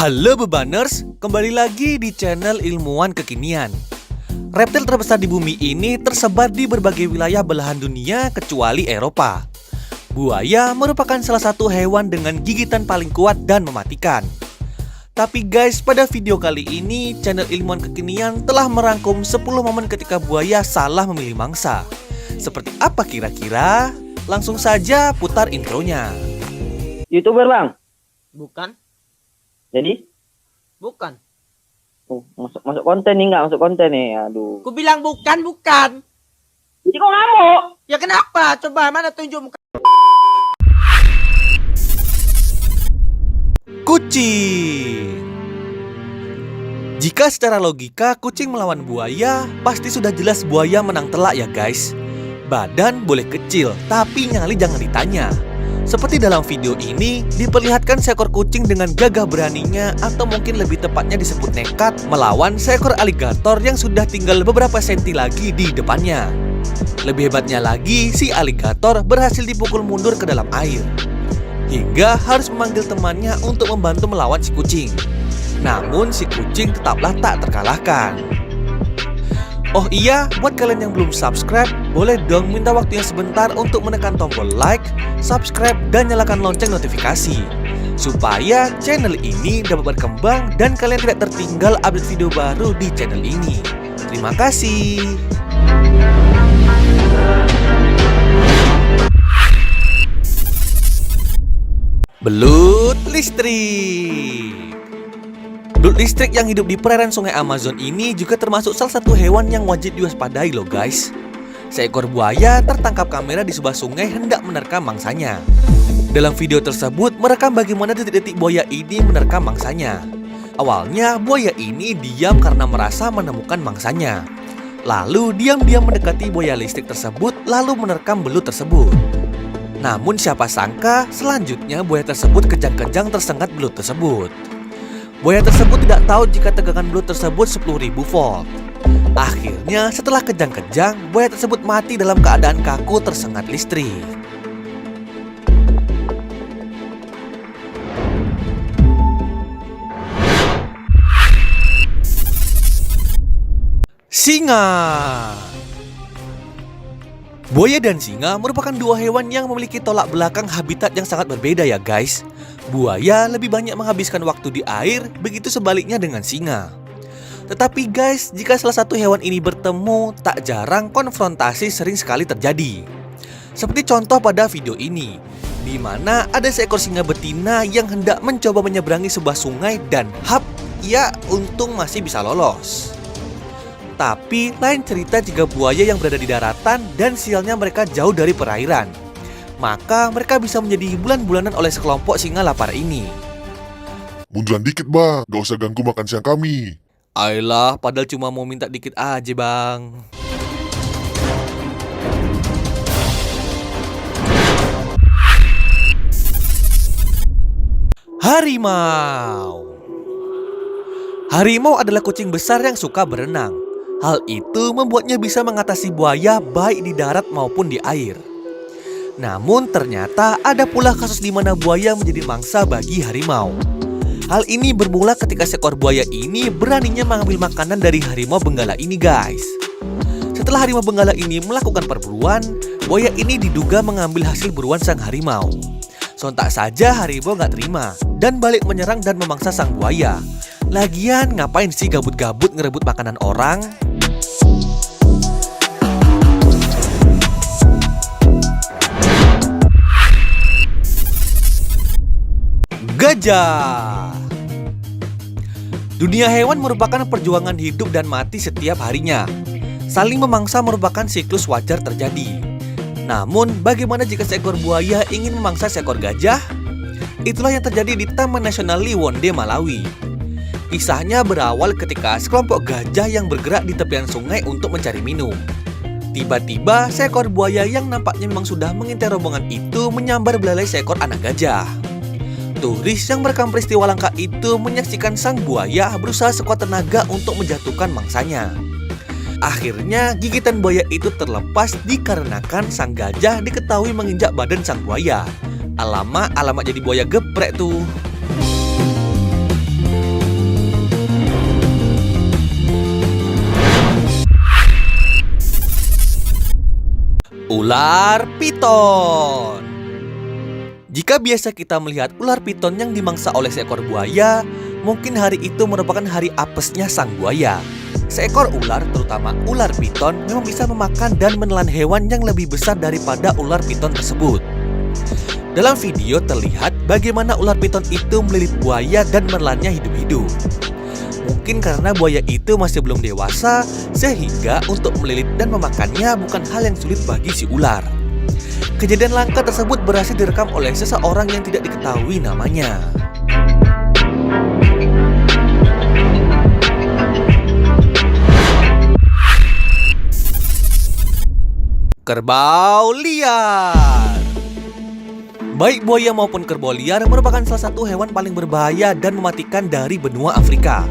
Halo Bebaners, kembali lagi di channel Ilmuwan Kekinian. Reptil terbesar di bumi ini tersebar di berbagai wilayah belahan dunia kecuali Eropa. Buaya merupakan salah satu hewan dengan gigitan paling kuat dan mematikan. Tapi guys, pada video kali ini channel Ilmuwan Kekinian telah merangkum 10 momen ketika buaya salah memilih mangsa. Seperti apa kira-kira? Langsung saja putar intronya. YouTuber bang? Bukan, Jadi? bukan. Masuk konten nih, nggak masuk konten nih. Aduh. Ku bilang bukan. Jadi kok ngamuk? Ya kenapa? Coba mana tunjuk muka. Kucing. Jika secara logika kucing melawan buaya, pasti sudah jelas buaya menang telak ya guys. Badan boleh kecil, tapi nyali jangan ditanya. Seperti dalam video ini, diperlihatkan seekor kucing dengan gagah beraninya atau mungkin lebih tepatnya disebut nekat melawan seekor aligator yang sudah tinggal beberapa senti lagi di depannya. Lebih hebatnya lagi, si aligator berhasil dipukul mundur ke dalam air hingga harus memanggil temannya untuk membantu melawan si kucing. Namun si kucing tetaplah tak terkalahkan. Oh iya, buat kalian yang belum subscribe, boleh dong minta waktunya sebentar untuk menekan tombol like, subscribe, dan nyalakan lonceng notifikasi supaya channel ini dapat berkembang dan kalian tidak tertinggal update video baru di channel ini. Terima kasih. Belut listrik. Belut listrik yang hidup di perairan sungai Amazon ini juga termasuk salah satu hewan yang wajib diwaspadai loh guys. Seekor buaya tertangkap kamera di sebuah sungai hendak menerkam mangsanya. Dalam video tersebut merekam bagaimana detik-detik buaya ini menerkam mangsanya. Awalnya buaya ini diam karena merasa menemukan mangsanya. Lalu diam-diam mendekati buaya listrik tersebut lalu menerkam belut tersebut. Namun siapa sangka selanjutnya buaya tersebut kejang-kejang tersengat belut tersebut. Buaya tersebut tidak tahu jika tegangan belut tersebut 10.000 volt. Akhirnya setelah kejang-kejang, buaya tersebut mati dalam keadaan kaku tersengat listrik. Singa. Buaya dan singa merupakan dua hewan yang memiliki tolak belakang habitat yang sangat berbeda ya guys. Buaya lebih banyak menghabiskan waktu di air, begitu sebaliknya dengan singa. Tetapi guys, jika salah satu hewan ini bertemu, tak jarang konfrontasi sering sekali terjadi. Seperti contoh pada video ini, di mana ada seekor singa betina yang hendak mencoba menyeberangi sebuah sungai dan ya untung masih bisa lolos. Tapi lain cerita jika buaya yang berada di daratan dan sialnya mereka jauh dari perairan. Maka mereka bisa menjadi bulan-bulanan oleh sekelompok singa lapar ini. Munduran dikit bang, gak usah ganggu makan siang kami. Ayolah, padahal cuma mau minta dikit aja bang. Harimau. Harimau adalah kucing besar yang suka berenang. Hal itu membuatnya bisa mengatasi buaya baik di darat maupun di air. Namun ternyata ada pula kasus di mana buaya menjadi mangsa bagi harimau. Hal ini bermula ketika seekor buaya ini beraninya mengambil makanan dari harimau benggala ini guys. Setelah harimau benggala ini melakukan perburuan, buaya ini diduga mengambil hasil buruan sang harimau. Sontak saja harimau gak terima dan balik menyerang dan memangsa sang buaya. Lagian ngapain sih gabut-gabut ngerebut makanan orang? Gajah. Dunia hewan merupakan perjuangan hidup dan mati setiap harinya. Saling memangsa merupakan siklus wajar terjadi. Namun, bagaimana jika seekor buaya ingin memangsa seekor gajah? Itulah yang terjadi di Taman Nasional Liwonde, Malawi. Kisahnya berawal ketika sekelompok gajah yang bergerak di tepian sungai untuk mencari minum. Tiba-tiba, seekor buaya yang nampaknya memang sudah mengintai rombongan itu menyambar belalai seekor anak gajah. Turis yang merekam peristiwa langka itu menyaksikan sang buaya berusaha sekuat tenaga untuk menjatuhkan mangsanya. Akhirnya gigitan buaya itu terlepas dikarenakan sang gajah diketahui menginjak badan sang buaya. Alamak jadi buaya geprek tuh. Ular piton. Jika biasa kita melihat ular piton yang dimangsa oleh seekor buaya, mungkin hari itu merupakan hari apesnya sang buaya. Seekor ular, terutama ular piton, memang bisa memakan dan menelan hewan yang lebih besar daripada ular piton tersebut. Dalam video terlihat bagaimana ular piton itu melilit buaya dan menelannya hidup-hidup. Mungkin karena buaya itu masih belum dewasa, sehingga untuk melilit dan memakannya bukan hal yang sulit bagi si ular. Kejadian langka tersebut berhasil direkam oleh seseorang yang tidak diketahui namanya. Kerbau liar. Baik buaya maupun kerbau liar merupakan salah satu hewan paling berbahaya dan mematikan dari benua Afrika.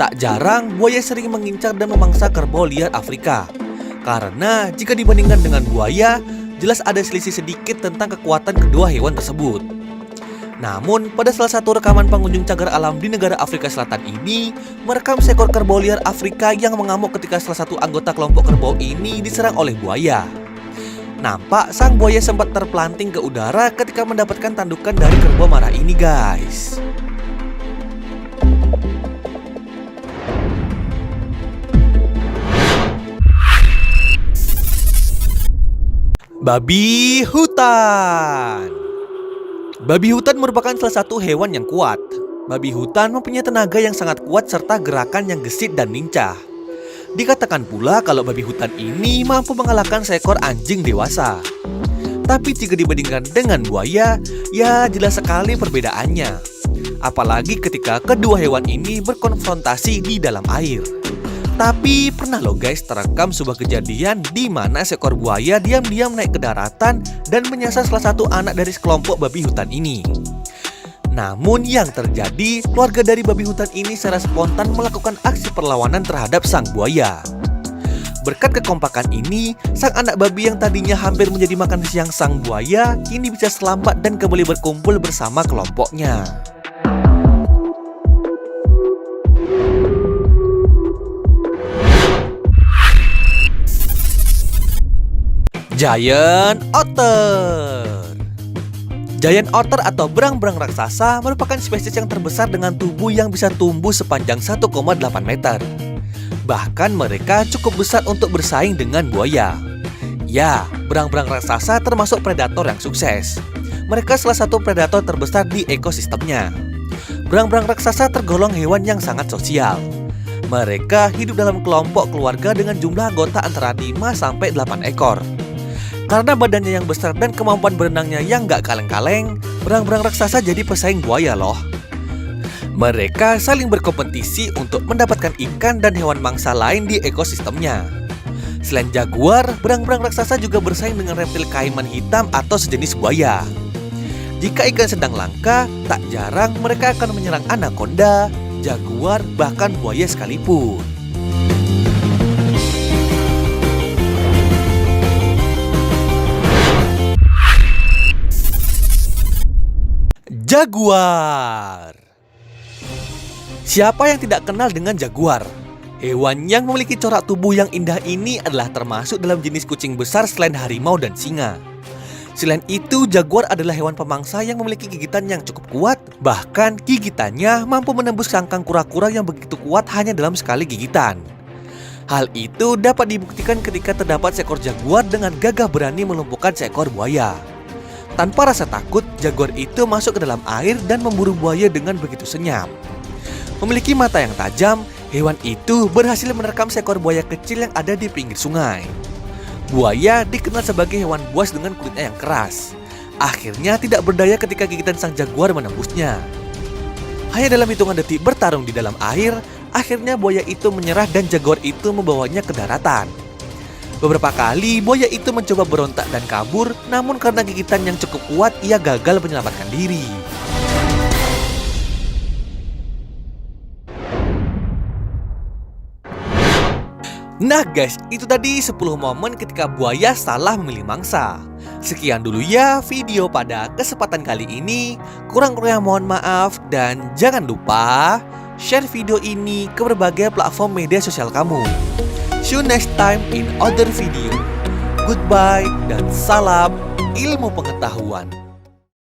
Tak jarang buaya sering mengincar dan memangsa kerbau liar Afrika. Karena jika dibandingkan dengan buaya, jelas ada selisih sedikit tentang kekuatan kedua hewan tersebut. Namun, pada salah satu rekaman pengunjung cagar alam di negara Afrika Selatan ini, merekam seekor kerbau liar Afrika yang mengamuk ketika salah satu anggota kelompok kerbau ini diserang oleh buaya. Nampak sang buaya sempat terpelanting ke udara ketika mendapatkan tandukan dari kerbau marah ini, guys. Babi hutan. Babi hutan merupakan salah satu hewan yang kuat. Babi hutan mempunyai tenaga yang sangat kuat serta gerakan yang gesit dan lincah. Dikatakan pula kalau babi hutan ini mampu mengalahkan seekor anjing dewasa. Tapi jika dibandingkan dengan buaya, ya jelas sekali perbedaannya. Apalagi ketika kedua hewan ini berkonfrontasi di dalam air. Tapi pernah loh guys terekam sebuah kejadian di mana seekor buaya diam-diam naik ke daratan dan menyasar salah satu anak dari sekelompok babi hutan ini. Namun yang terjadi, keluarga dari babi hutan ini secara spontan melakukan aksi perlawanan terhadap sang buaya. Berkat kekompakan ini, sang anak babi yang tadinya hampir menjadi makan siang sang buaya kini bisa selamat dan kembali berkumpul bersama kelompoknya. Giant Otter. Giant Otter atau berang-berang raksasa merupakan spesies yang terbesar dengan tubuh yang bisa tumbuh sepanjang 1,8 meter. Bahkan mereka cukup besar untuk bersaing dengan buaya. Ya, berang-berang raksasa termasuk predator yang sukses. Mereka salah satu predator terbesar di ekosistemnya. Berang-berang raksasa tergolong hewan yang sangat sosial. Mereka hidup dalam kelompok keluarga dengan jumlah anggota antara 5 sampai 8 ekor. Karena badannya yang besar dan kemampuan berenangnya yang gak kaleng-kaleng, berang-berang raksasa jadi pesaing buaya loh. Mereka saling berkompetisi untuk mendapatkan ikan dan hewan mangsa lain di ekosistemnya. Selain jaguar, berang-berang raksasa juga bersaing dengan reptil kaiman hitam atau sejenis buaya. Jika ikan sedang langka, tak jarang mereka akan menyerang anaconda, jaguar, bahkan buaya sekalipun. Jaguar. Siapa yang tidak kenal dengan jaguar? Hewan yang memiliki corak tubuh yang indah ini adalah termasuk dalam jenis kucing besar selain harimau dan singa. Selain itu, jaguar adalah hewan pemangsa yang memiliki gigitan yang cukup kuat. Bahkan gigitannya mampu menembus cangkang kura-kura yang begitu kuat hanya dalam sekali gigitan. Hal itu dapat dibuktikan ketika terdapat seekor jaguar dengan gagah berani melumpuhkan seekor buaya. Tanpa rasa takut, jaguar itu masuk ke dalam air dan memburu buaya dengan begitu senyap. Memiliki mata yang tajam, hewan itu berhasil menerkam seekor buaya kecil yang ada di pinggir sungai. Buaya dikenal sebagai hewan buas dengan kulitnya yang keras. Akhirnya tidak berdaya ketika gigitan sang jaguar menembusnya. Hanya dalam hitungan detik bertarung di dalam air, akhirnya buaya itu menyerah dan jaguar itu membawanya ke daratan. Beberapa kali buaya itu mencoba berontak dan kabur, namun karena gigitan yang cukup kuat, ia gagal menyelamatkan diri. Nah guys, itu tadi 10 momen ketika buaya salah memilih mangsa. Sekian dulu ya video pada kesempatan kali ini. Kurang-kurangnya mohon maaf dan jangan lupa share video ini ke berbagai platform media sosial kamu. See you next time in other video. Goodbye dan salam ilmu pengetahuan.